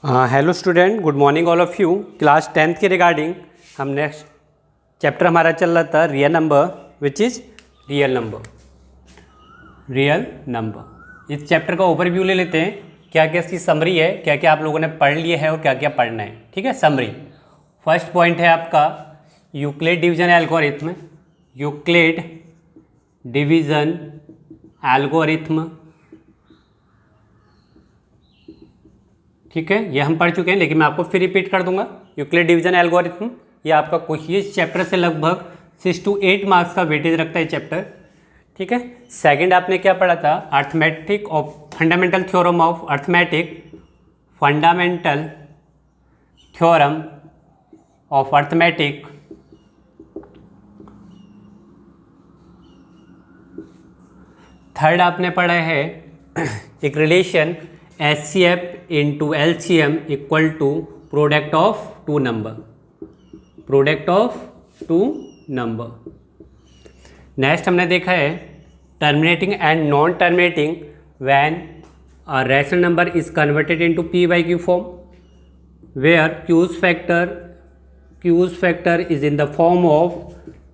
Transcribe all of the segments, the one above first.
Hello student, good morning all of you. Class 10th के regarding हम next chapter हमारा चल रहा था real number, which is real number. इस चैप्टर का ओवरव्यू ले लेते हैं, क्या क्या इसकी समरी है, क्या क्या आप लोगों ने पढ़ लिया है और क्या क्या पढ़ना है। ठीक है, समरी। फर्स्ट पॉइंट है आपका Euclid division algorithm. Euclid division algorithm, ठीक है, ये हम पढ़ चुके हैं, लेकिन मैं आपको फिर रिपीट कर दूंगा। यूक्लिड डिवीजन एल्गोरिथम ये आपका क्वेश्चन इस चैप्टर से लगभग 6 to 8 मार्क्स का वेटेज रखता है चैप्टर। ठीक है, सेकंड आपने क्या पढ़ा था, arithmetic of fundamental theorem of arithmetic, fundamental theorem of arithmetic. Third आपने पढ़ा है एक relation HCF into LCM equal to product of two number. Next हमने देखा है terminating and non terminating when a rational number is converted into P by Q form, where Q's factor is in the form of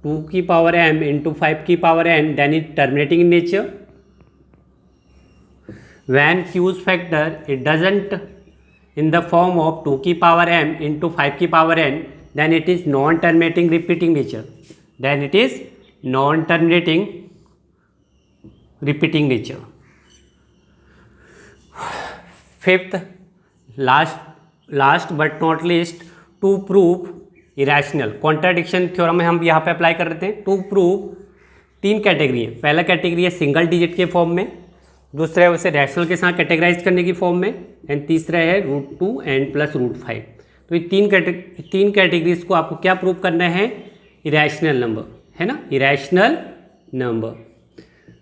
2 की power m into 5 की power n, then it terminating in nature. When Q's factor it doesn't in the form of 2 की power m into 5 की power n, then it is non-terminating repeating nature. Fifth, last but not least, to prove irrational contradiction theorem में हम यहाँ पे apply कर रहे थे। To prove 3 category है। पहला कैटेगरी है सिंगल डिजिट के फॉर्म में, दूसरा है उसे रैशनल के साथ कैटेगराइज करने की फॉर्म में, एंड तीसरा है √2 एंड प्लस √5। तो ये तीन कैटेगरीज को आपको क्या प्रूव करना है, इरेशनल नंबर, है ना, इरेशनल नंबर।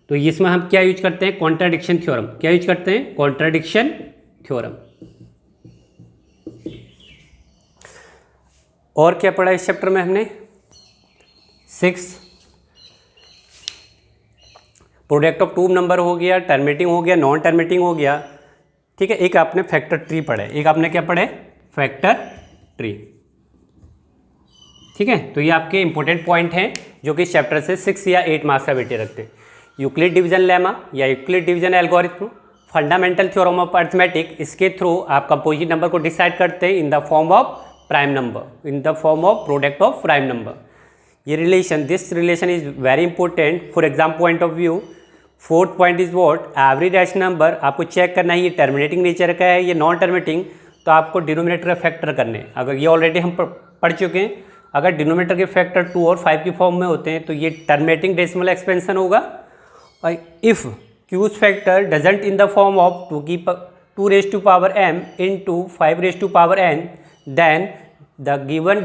तो इसमें हम क्या यूज करते हैं, कॉन्ट्राडिक्शन थ्योरम। क्या यूज करते हैं, कॉन्ट्राडिक्शन थ्योरम। और क्या पढ़ा इस चैप्टर में हमने, 6 प्रोडक्ट ऑफ टू नंबर हो गया, टर्मिनेटिंग हो गया, नॉन टर्मिनेटिंग हो गया। ठीक है, एक आपने फैक्टर ट्री पढ़े, एक आपने क्या पढ़े, फैक्टर ट्री। ठीक है, तो ये आपके इंपॉर्टेंट पॉइंट हैं जो कि इस चैप्टर से 6 या 8 मार्क्स का वेटेज रखते हैं। यूक्लिड डिवीजन लेमा या Euclid division algorithm, fundamental theorem of arithmetic, इसके थ्रू आप कंपोजिट नंबर को डिसाइड करते हैं in the form of prime number, in the form of product of prime number. ये this relation is very important for exam point of view. Fourth point is what, every rational number आपको check करना है ये terminating nature का है, ये non terminating, तो आपको डिनोमिनेटर का फैक्टर करने हैं। अगर ये ऑलरेडी हम पढ़ चुके हैं, अगर डिनोमिनेटर के फैक्टर 2 और 5 की फॉर्म में होते हैं तो ये टर्मिनेटिंग डेसिमल एक्सपेंशन होगा। और if Q's factor doesn't in the form of 2 raise to power m into 5 raise to power n, then the given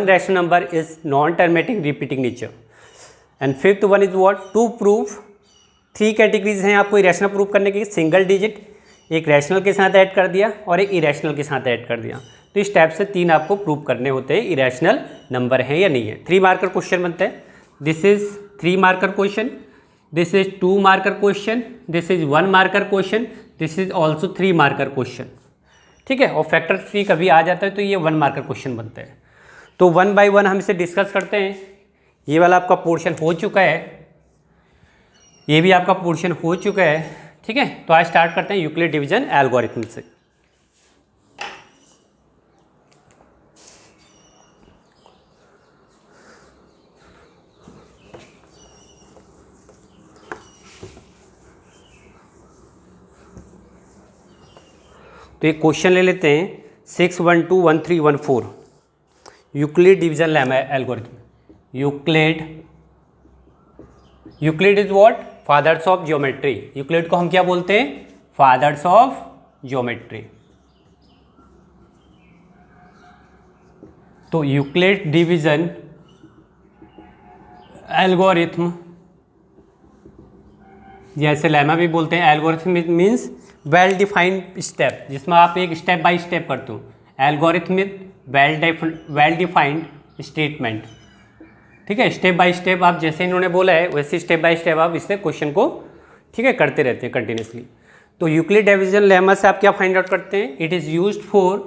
rational number is non terminating repeating nature. And fifth one is what, to prove 3 categories हैं आपको irrational prove करने की। Single digit, एक rational के साथ add कर दिया और एक इरेशनल के साथ ऐड कर दिया। तो इस टाइप से 3 आपको प्रूव करने होते हैं इरेशनल नंबर है या नहीं है। 3 मार्कर क्वेश्चन बनते हैं। This is 3 marker question, this is 2 marker question, this is 1 marker question, this is also 3 marker question. ठीक है, और फैक्टर 3 कभी आ जाता है तो ये 1 मार्कर क्वेश्चन बनते हैं। तो 1 बाय 1 हम इसे डिस्कस करते हैं। ये वाला आपका पोर्शन हो चुका है, ये भी आपका पोर्शन हो चुका है। ठीक है, तो आज स्टार्ट करते हैं यूक्लिड डिवीजन एल्गोरिथम से। तो एक क्वेश्चन ले लेते हैं 6121314 Euclid division lemma algorithm. Euclid is what, fathers of geometry. Euclid को हम क्या बोलते हैं, फादर्स ऑफ ज्योमेट्री। तो यूक्लिड डिवीजन एल्गोरिथम, जैसे लेमा भी बोलते हैं, algorithm means well defined step, जिसमें आप एक स्टेप बाय स्टेप करते हो। Algorithm well defined statement. ठीक है, स्टेप बाय स्टेप आप जैसे इन्होंने बोला है वैसे स्टेप बाय स्टेप आप इससे क्वेश्चन को, ठीक है, करते रहते हैं कंटिन्यूसली। तो यूक्लिड डिवीजन लेमा से आप क्या फाइंड आउट करते हैं? It is used for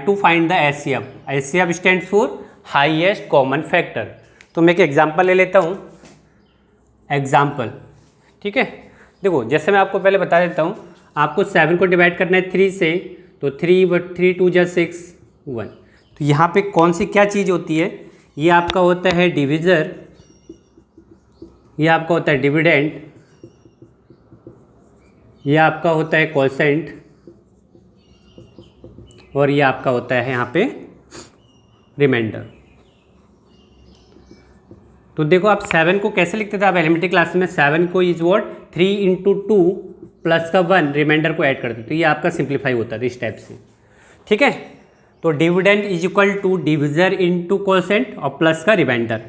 to find the HCF. HCF stands for highest common factor. तो मैं एक एग्जांपल ले लेता हूँ। एग्जांपल, ठीक है। देखो जैसे मैं आपको पहले बता देता हूँ, आपको 7 को डिवाइड करना है 3 से, तो 3 2 जा 6 1। तो यहाँ पे कौन सी क्या चीज़ होती है? ये आपका होता है डिविज़र, ये आपका होता है डिविडेंड, ये आपका होता है क्वोशेंट, और ये आपका होता है यहाँ पे रिमाइंडर। तो देखो आप 7 को कैसे लिखते थे आप एलिमेंट्री क्लास में? 7 को इज वॉट 3 इंटू 2 प्लस का 1 रिमाइंडर को ऐड करते, तो ये आपका सिंप्लीफाई होता था इस टाइप से, ठीक है। तो dividend is equal to divisor into quotient और प्लस का रिमाइंडर।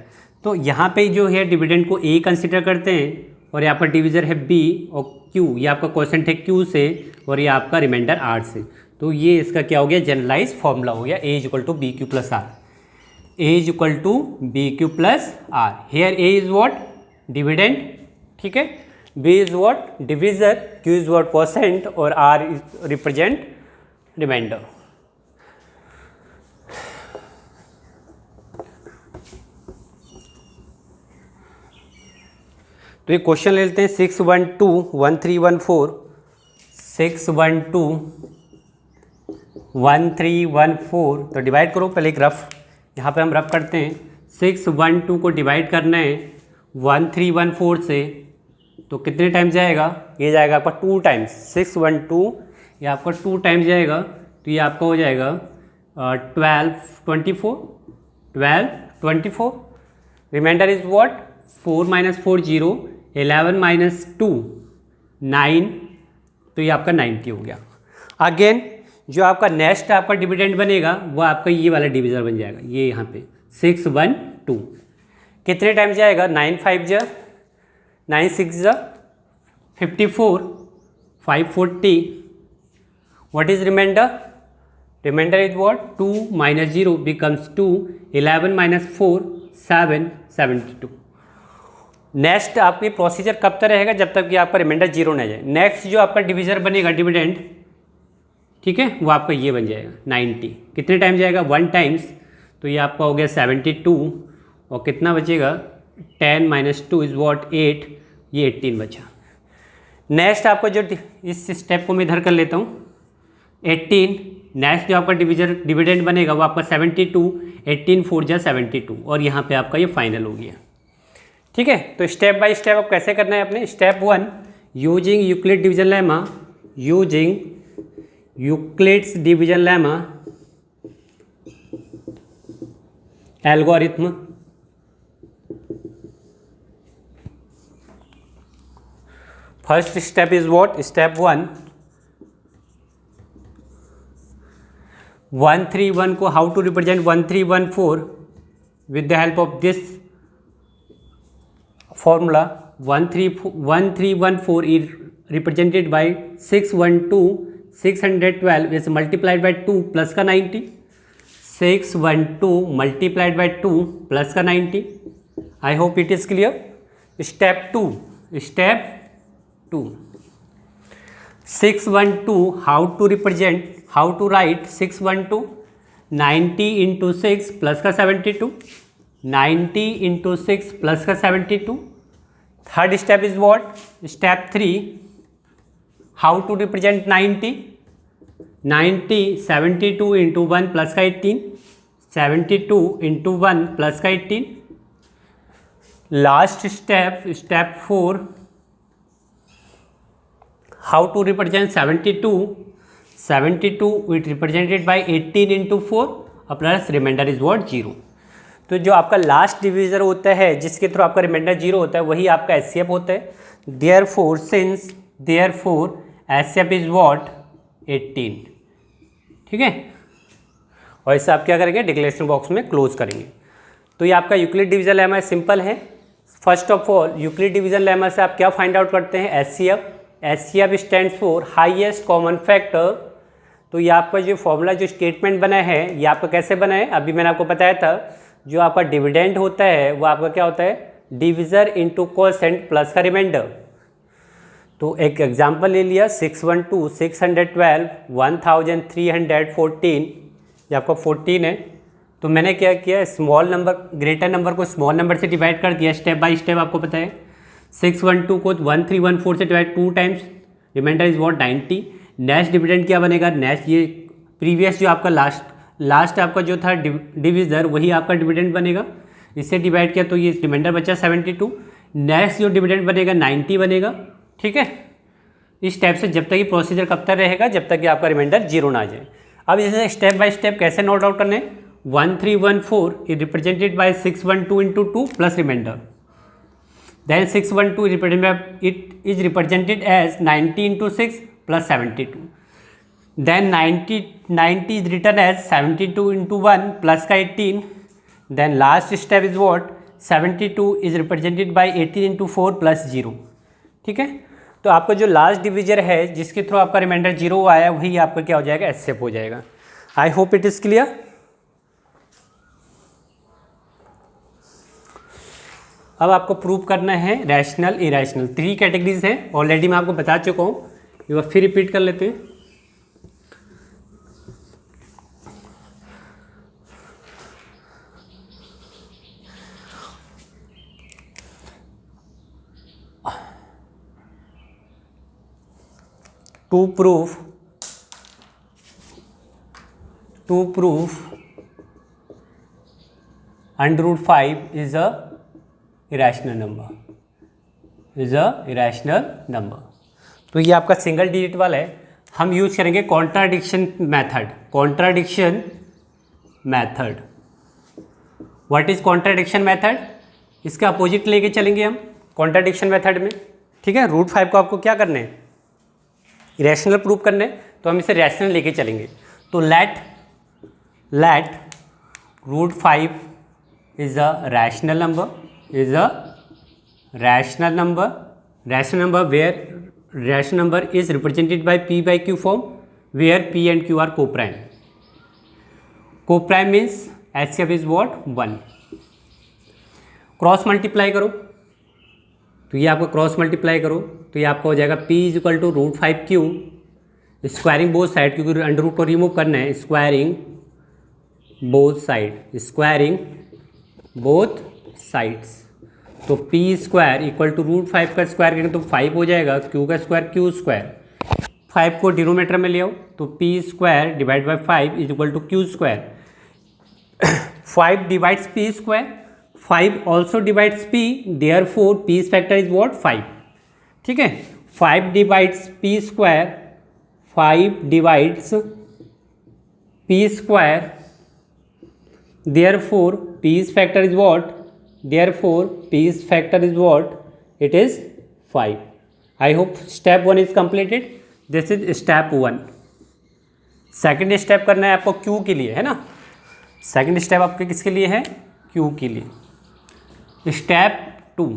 तो यहाँ पे जो है डिविडेंड को ए कंसिडर करते हैं, और यहाँ पर डिविजर है बी, और क्यू, ये आपका क्वोशेंट है क्यू से, और ये आपका रिमाइंडर आर से। तो ये इसका क्या हो गया? जनरलाइज फॉर्मूला हो गया, A is equal to B Q plus R. A is equal to B Q plus R. Here A is what? Dividend, ठीक है। B is what? Divisor, Q is what? Quotient, और R represent remainder. तो ये question ले लेते हैं 6 1 2 1 3 1 4। 6 1 2 1 3 1 4। तो divide करो पहले एक रफ, यहाँ पे हम रफ करते हैं। 6 1 2 को डिवाइड करना है 1 3 1 4 से, तो कितने टाइम्स जाएगा? ये जाएगा आपका 2 टाइम्स। 6 1 2 ये आपका 2 टाइम्स जाएगा, तो ये आपका हो जाएगा 12 24 12 24। Remainder is what? 4 minus 4 0, 11 minus 2 9, तो ये आपका 90 हो गया। अगेन जो आपका नेक्स्ट आपका डिविडेंड बनेगा वो आपका ये वाला डिविजर बन जाएगा, ये यहाँ पे 6 1 2। कितने टाइम जाएगा? 9 5 जा 9 6 जा 54, 5 40। What is remainder? Remainder is what? 2 minus 0 becomes 2, 11 minus 4 7 72। Next आपकी प्रोसीजर कब तक रहेगा? जब तक कि आपका रिमाइंडर 0 ना जाए। नेक्स्ट जो आपका डिविजर बनेगा डिविडेंड, ठीक है, वो आपका ये बन जाएगा 90। कितने टाइम जाएगा? 1 टाइम्स, तो ये आपका हो गया 72। और कितना बचेगा? 10 माइनस 2 इज वॉट? 8, ये 18 बचा। नेक्स्ट आपका जो इस स्टेप को मैं इधर कर लेता हूँ 18। नेक्स्ट जो आपका डिविडेंड बनेगा वो आपका 72, 18 4 जा 72, और यहाँ पे आपका ये फाइनल हो गया, ठीक है। तो स्टेप बाय स्टेप आप कैसे करना है अपने? Step 1, using Euclid division lemma, using Euclid's division lemma algorithm. First step is what? Step 1, 1 3 1 को how to represent 1 3 1 4 with the help of this formula। 1 3 1 4 is represented by 6 1 2, 612 is multiplied by 2 plus का 90, 6 1 2 multiplied by 2 plus का 90। I hope it is clear। Step 2, step 2, 6 1 2 how to represent, how to write 6 1 2? 90 into 6 plus का 72, 90 into 6 plus का 72। Third step is what? Step 3, how to represent 90? 90 72 into 1 plus का 18, 72 into 1 plus का 18। Last step, step 4, how to represent 72? 72 it represented by 18 into 4 और plus remainder is what? 0। तो जो आपका last divisor होता है जिसके थ्रू आपका रिमाइंडर 0 होता है वही आपका एचसीएफ होता है। Therefore since therefore HCF is what? 18, ठीक है। और इसे आप क्या करेंगे? डिक्लेरेशन बॉक्स में क्लोज करेंगे। तो ये आपका यूक्लिड डिवीजन लेमा सिंपल है। First of all Euclid division lemma से आप क्या फाइंड आउट करते हैं? HCF. HCF stands for highest common factor. तो ये आपका जो फॉर्मूला जो स्टेटमेंट बना है ये आपका कैसे बना है? अभी मैंने आपको बताया था, जो आपका डिविडेंड होता है वो आपका क्या होता है? डिविजर इंटू क्वोशेंट प्लस का रिमाइंडर। तो एक एग्जांपल ले लिया 612, 612, 1314, ये आपका 14 है। तो मैंने क्या किया, स्मॉल नंबर ग्रेटर नंबर को स्मॉल नंबर से डिवाइड कर दिया स्टेप बाय स्टेप। आपको पता है 612 को 1314 से divide 2 times, remainder is what 90। Next dividend क्या बनेगा, नेक्स्ट ये प्रीवियस जो आपका लास्ट आपका जो था डिविजर वही आपका डिविडेंड बनेगा, इससे डिवाइड किया तो ये रिमाइंडर बचा 72। नेक्स्ट जो डिविडेंड बनेगा 90 बनेगा, ठीक है। इस टाइप से जब तक ये प्रोसीजर कब तक रहेगा, जब तक कि आपका रिमाइंडर जीरो ना आ जाए। अब इसे स्टेप बाय स्टेप कैसे नोट आउट करने, 1314 is represented by 612 into 2 plus remainder. Then 612 it is represented as 90 into 6 plus 72. Then 90 is written as 72 into 1 plus का 18. Then last step is what, 72 is represented by 18 into 4 plus 0. ठीक है। तो आपका जो last divisor है जिसके through आपका remainder zero आया वही आपका क्या हो जाएगा, एस्केप हो जाएगा। आई होप इट इज़ क्लियर। अब आपको प्रूव करना है रैशनल इरेशनल, 3 कैटेगरीज हैं, ऑलरेडी मैं आपको बता चुका हूँ, एक बार फिर रिपीट कर लेते हैं। To proof √5 is a irrational number, तो ये आपका सिंगल डिजिट वाला है। हम यूज करेंगे contradiction method. What is contradiction method, इसका अपोजिट लेके चलेंगे हम कॉन्ट्राडिक्शन मेथड में, ठीक है। √5 को आपको क्या करना है, इरेशनल प्रूव करना है, तो हम इसे रैशनल लेके चलेंगे। तो late √5 is a rational number where rational number is represented by p by q form where p and q are co-prime means HCF is what 1। Cross multiply करो तो ये आपको क्रॉस मल्टीप्लाई करो तो ये आपका हो जाएगा p is equal to √5q, squaring both side क्योंकि अंडर रूट को रिमूव करना है, स्क्वायरिंग बोथ साइड्स। तो p स्क्वायर इक्वल टू √5 का स्क्वायर करेंगे तो 5 हो जाएगा, q का स्क्वायर q स्क्वायर, 5 को डिनोमीटर में ले आओ तो p square divide by 5 is equal to q square. 5 divides p square, 5 also divides p, therefore p factor is what 5, ठीक है। 5 divides p square, 5 divides p square, therefore p's factor is what, it is 5। I hope step 1 is completed, this is step 1। Second step करना है आपको q के लिए, है ना। Second step आपके किसके लिए है, q के लिए। स्टेप 2,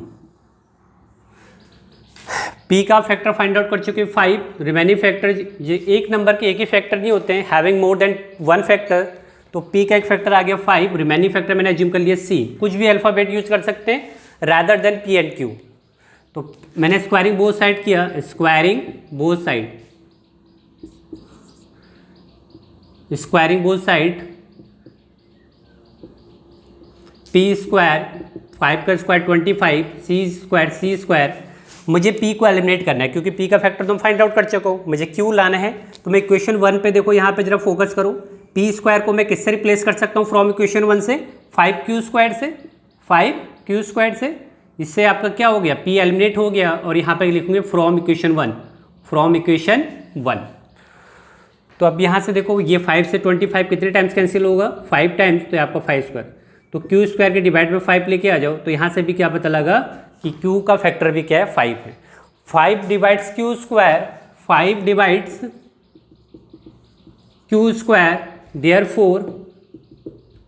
p का फैक्टर फाइंड आउट कर चुके 5, रिमेनिंग फैक्टर, ये एक नंबर के एक ही फैक्टर नहीं होते हैं, हैविंग मोर देन 1 फैक्टर, तो p का एक फैक्टर आ गया 5, रिमेनिंग फैक्टर मैंने अज्यूम कर लिया c। कुछ भी अल्फ़ाबेट यूज कर सकते हैं rather than p and q। तो मैंने स्क्वायरिंग बोथ साइड किया, squaring both side p square, 5 का स्क्वायर 25, c स्क्वायर। मुझे p को एलिमिनेट करना है क्योंकि p का फैक्टर तुम फाइंड आउट कर चुको हो, मुझे q लाना है। तो मैं इक्वेशन 1 पे देखो, यहाँ पे जरा फोकस करो, p स्क्वायर को मैं किससे रिप्लेस कर सकता हूँ फ्रॉम इक्वेशन 1 से, 5q स्क्वायर से। इससे आपका क्या हो गया, p एलिमिनेट हो गया और यहाँ पे लिखूंगे फ्रॉम इक्वेशन 1। तो अब यहाँ से देखो ये 5 से 25 कितने टाइम्स कैंसिल होगा, 5 टाइम्स, तो आपका 5 स्क्वायर। तो q स्क्वायर के डिवाइड में 5 लेके आ जाओ, तो यहाँ से भी क्या पता लगा कि q का फैक्टर भी क्या है 5 है। 5 divides q square, 5 divides q square, therefore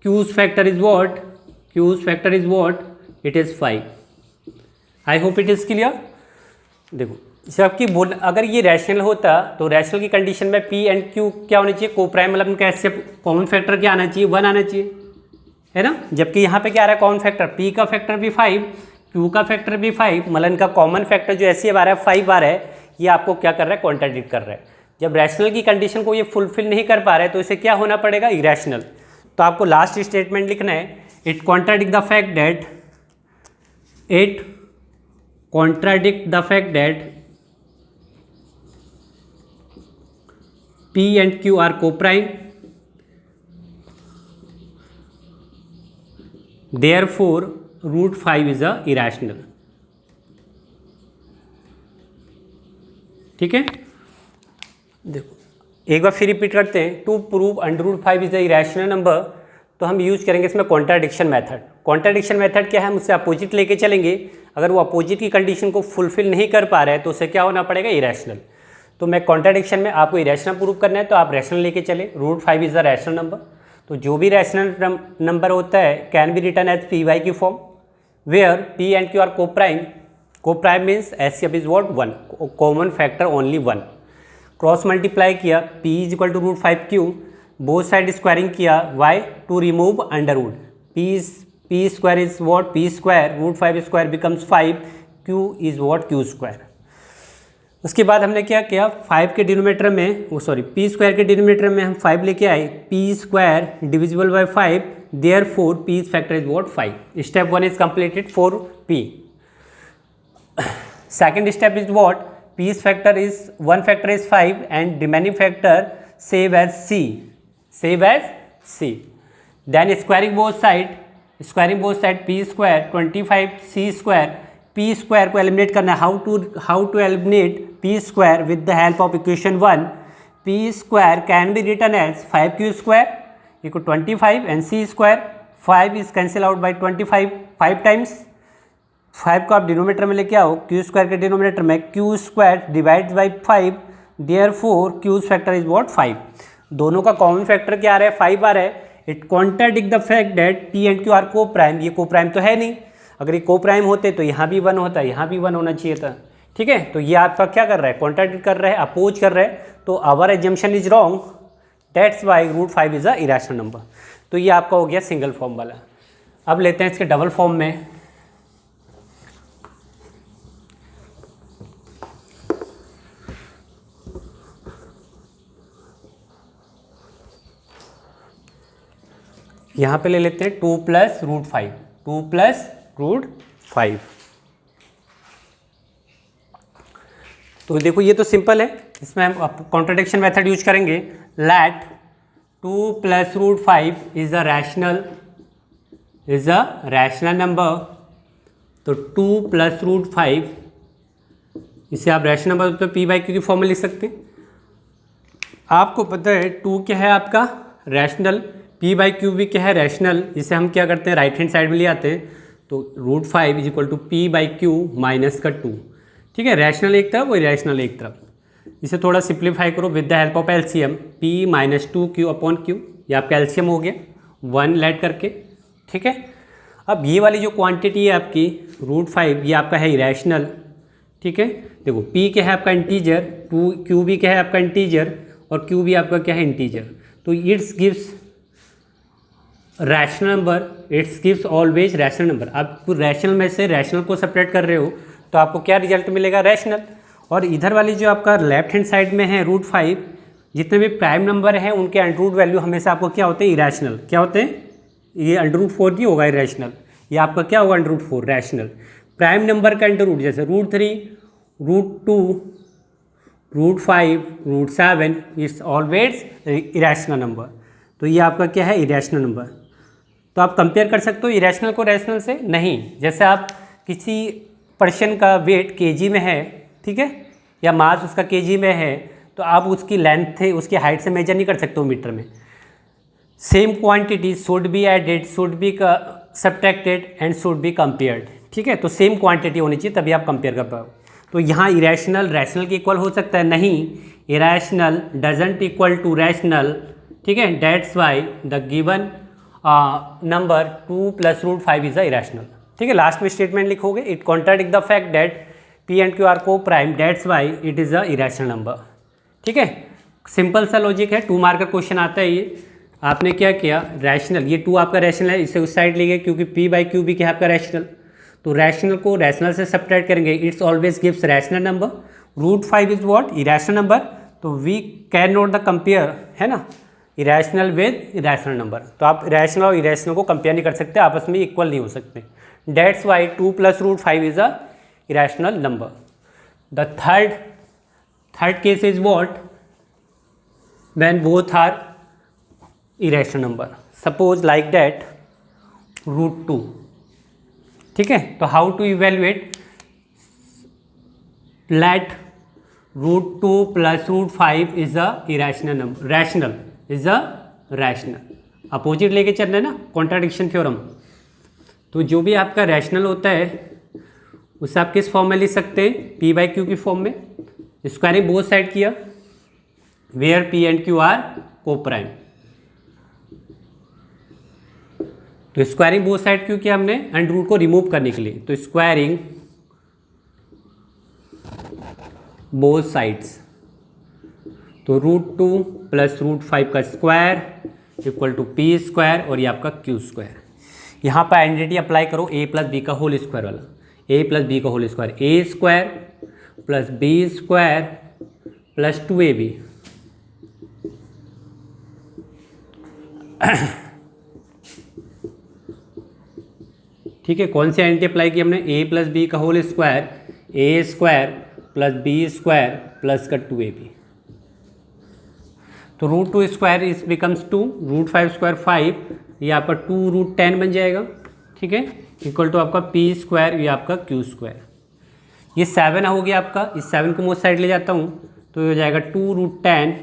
q's factor is what, it is 5। I hope it is clear. देखो जबकि बोल अगर ये रैशनल होता तो रैशनल की कंडीशन में p एंड q क्या होना चाहिए, को प्राइम, मतलब उनका ऐसे कॉमन फैक्टर क्या आना चाहिए, 1 आना चाहिए, है ना। जबकि यहाँ पे क्या आ रहा है कॉमन फैक्टर, p का फैक्टर भी 5, q का फैक्टर भी 5, मतलब इनका कॉमन फैक्टर जो ऐसे आ रहा है 5 आ रहा है। ये आपको क्या कर रहा है, कॉन्ट्राडिक्ट कर रहा है। जब रैशनल की कंडीशन को ये फुलफिल नहीं कर पा रहा है तो इसे क्या होना पड़ेगा, इरेशनल। तो आपको लास्ट स्टेटमेंट लिखना है, it contradict the fact that P and Q are co-prime, therefore root 5 is a irrational। ठीक है, देखो एक बार फिर रिपीट करते हैं। To prove under root 5 is a irrational number, तो हम यूज करेंगे इसमें कॉन्ट्राडिक्शन मेथड। कॉन्ट्राडिक्शन मेथड क्या है, हम उससे अपोजिट लेके चलेंगे। अगर वो अपोजिट की कंडीशन को फुलफिल नहीं कर पा रहा है तो उसे क्या होना पड़ेगा, इरेशनल। तो मैं कॉन्ट्राडिक्शन में आपको इरेशनल प्रूव करना है तो आप रैशनल लेके चले। Root 5 is a rational number, तो जो भी रैशनल नंबर होता है can be written as P by की फॉर्म, where P and Q are coprime. Coprime means HCF is what, 1, common factor only 1। Cross multiply किया, p is equal to root 5q, both side squaring किया, why to remove under root. P square is what, p square, root 5 square becomes 5, q is what, q square. उसके बाद हमने क्या किया, 5 के denominator में p square के denominator में हम 5 लेके आए, p square divisible by 5, therefore p factor is what, 5। Step 1 is completed for p। Second step is what, p's factor is 1 factor is 5 and remaining factor save as c, then squaring both side p square 25 c square, p square को eliminate करना है। How to eliminate p square with the help of equation 1, p square can be written as 5q square equal 25 and c square, 5 is cancel out by 25 5 times। 5 को आप denominator में लेके आओ, q square के denominator में q square divide by 5, therefore q factor is what, 5। दोनों का common factor क्या आ रहा है, 5 आ रहा है। It contradict the fact that p and q are coprime. ये को प्राइम तो है नहीं, अगर ये को प्राइम होते तो यहाँ भी 1 होता, यहाँ भी 1 होना चाहिए था। ठीक है, तो ये आपका क्या कर रहा है, कॉन्ट्राडिक्ट कर रहा है, अपोज कर रहा है। तो our assumption is wrong, that's why root 5 is a irrational number. तो ये आपका हो गया सिंगल फॉर्म वाला। अब लेते हैं इसके डबल फॉर्म में। यहाँ पे ले लेते हैं 2 प्लस रूट 5, 2 प्लस रूट 5। तो देखो ये तो सिंपल है, इसमें हम कॉन्ट्राडिक्शन मेथड यूज करेंगे। Let 2 plus root 5 is a rational number. तो 2 प्लस रूट 5 इसे आप रैशनल नंबर तो पी बाई क्यू की फॉर्म में लिख सकते हैं। आपको पता है 2 क्या है आपका रैशनल, p बाई क्यू भी क्या है, रैशनल। इसे हम क्या करते हैं, राइट हैंड साइड में ले आते हैं। तो root 5 is equal to P by Q minus का 2। ठीक है, रैशनल एक तरफ और इरेशनल एक तरफ। इसे थोड़ा सिंप्लीफाई करो with the help of LCM, p minus 2q upon q, ये आपका एलसीएम हो गया 1 लेट करके। ठीक है, अब ये वाली जो क्वांटिटी है आपकी रूट 5, ये आपका है इरेशनल। ठीक है, देखो p क्या है आपका इंटीजर, q भी क्या है आपका इंटीजर, और q भी आपका क्या है इंटीजर। तो it's gives rational number, it's gives always rational number. आप रैशनल में से रैशनल को सेपरेट कर रहे हो तो आपको क्या रिजल्ट मिलेगा, रैशनल। और इधर वाली जो आपका लेफ्ट हैंड साइड में है रूट 5, जितने भी प्राइम नंबर हैं उनके अंडर रूट वैल्यू हमेशा आपको क्या होते हैं, इरेशनल। क्या होते हैं, ये अंडर रूट 4 नहीं होगा इरेशनल, ये आपका क्या होगा under root 4 rational. Prime number का अंडर रूट जैसे root 3, root 2, root 5, root 7, it's always irrational number. तो ये आपका क्या है, इरेशनल नंबर। तो आप कंपेयर कर सकते हो इरेशनल को रैशनल से, नहीं। जैसे आप किसी पर्सन का वेट केजी में है, ठीक है, या मास उसका केजी में है, तो आप उसकी लेंथ है उसकी हाइट से मेजर नहीं कर सकते हो मीटर में। Same quantity should be added, should be subtracted and should be compared. ठीक है, तो सेम क्वांटिटी होनी चाहिए तभी आप कंपेयर कर पाओ। तो यहाँ इरेशनल रैशनल के इक्वल हो सकता है, नहीं, irrational doesn't equal to rational. ठीक है, that's why the given number 2 plus root 5 is a irrational. ठीक है, लास्ट में स्टेटमेंट लिखोगे, it contradict the fact that P and Q are coprime, that's why it is a irrational number. ठीक है, simple सा logic है, 2 mark का question आता है ये। आपने क्या किया, रैशनल, ये 2 आपका रैशनल है, इसे उस साइड ले गए क्योंकि पी बाई क्यू भी क्या है आपका रैशनल। तो रैशनल को रैशनल से सब्ट्रैक्ट करेंगे, it's always gives rational number, √5 is what, irrational number, तो we can not the compare, है ना, इरेशनल विद इरेशनल नंबर। तो आप इरेशनल और इरेशनल को कंपेयर नहीं कर सकते, आपस में इक्वल नहीं हो सकते। That's why 2 + √5 is a irrational number. The third case is what, when both are irrational number, suppose like that √2, ठीक है। तो how to evaluate, let √2 + √5 is a irrational number, rational is a rational, opposite लेके चल रहे हैं ना, contradiction theorem. तो जो भी आपका रैशनल होता है उसे आप किस फॉर्म में लिख सकते हैं, P/Q की फॉर्म में, स्क्वायरिंग बोथ साइड किया, where P and Q are coprime. तो स्क्वायरिंग बोथ साइड क्यों किया हमने, अंडर रूट को रिमूव करने के लिए, तो स्क्वायरिंग बोथ साइड्स, तो √2 + √5 का स्क्वायर इक्वल टू P² और ये आपका Q²। यहाँ पर आइडेंटिटी अप्लाई करो A + B का होल स्क्वायर वाला, A + B का whole square, A² + B² + 2AB, ठीक है। कौन सी आइडेंटिटी अप्लाई की हमने, A + B का whole square, A² + B² + 2AB, तो √2² इस बिकम्स 2, √5² 5, ये आपका 2√10 बन जाएगा, ठीक है, इक्वल टू आपका P², ये आपका Q²। ये 7 हो गया आपका, इस 7 को मैं उस साइड ले जाता हूँ तो ये हो जाएगा 2√10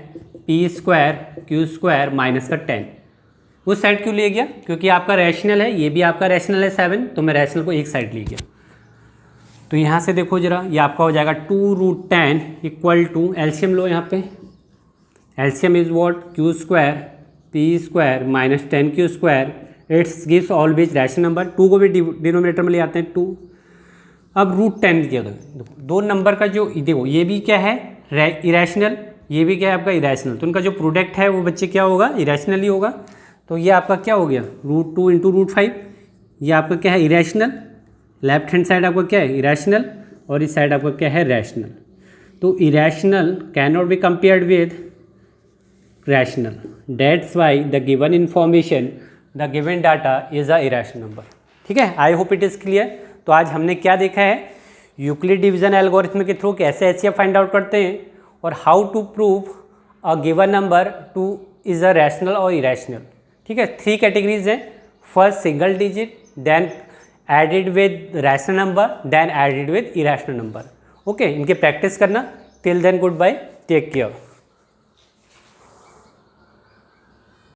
P² Q² माइनस का 10। उस साइड क्यों ले गया, क्योंकि आपका रैशनल है, ये भी आपका रैशनल है 7, तो मैं रैशनल को एक साइड ले गया। तो यहाँ से देखो जरा, ये आपका हो जाएगा 2√10 इक्वल टू, एलसीएम लो यहाँ पे, LCM is what, Q² P² minus 10Q², it's gives always rational number. 2 को भी डिनोमिनेटर में ले आते हैं 2। अब √10 किया, दो नंबर का जो देखो, ये भी क्या है इरेशनल, ये भी क्या है आपका इरेशनल, तो उनका जो प्रोडक्ट है वो बच्चे क्या होगा, इरेशनल ही होगा। तो ये आपका क्या हो गया, √2 × √5, ये आपका क्या है इरेशनल, लेफ्ट हैंड साइड आपका क्या है इरेशनल, और इस साइड आपका क्या है रैशनल। तो irrational can not be compared with rational, that's why the given information, the given data is a irrational number, ठीक है। I hope it is clear. तो आज हमने क्या देखा है, यूक्लिड डिवीजन एल्गोरिथम के थ्रू कैसे HCF फाइंड आउट करते हैं, और how to prove a given number to is a rational और इरेशनल, ठीक है। 3 कैटेगरीज हैं, first single digit, then added with rational number, then added with irrational number. Okay, इनके प्रैक्टिस करना। Till then goodbye, take care.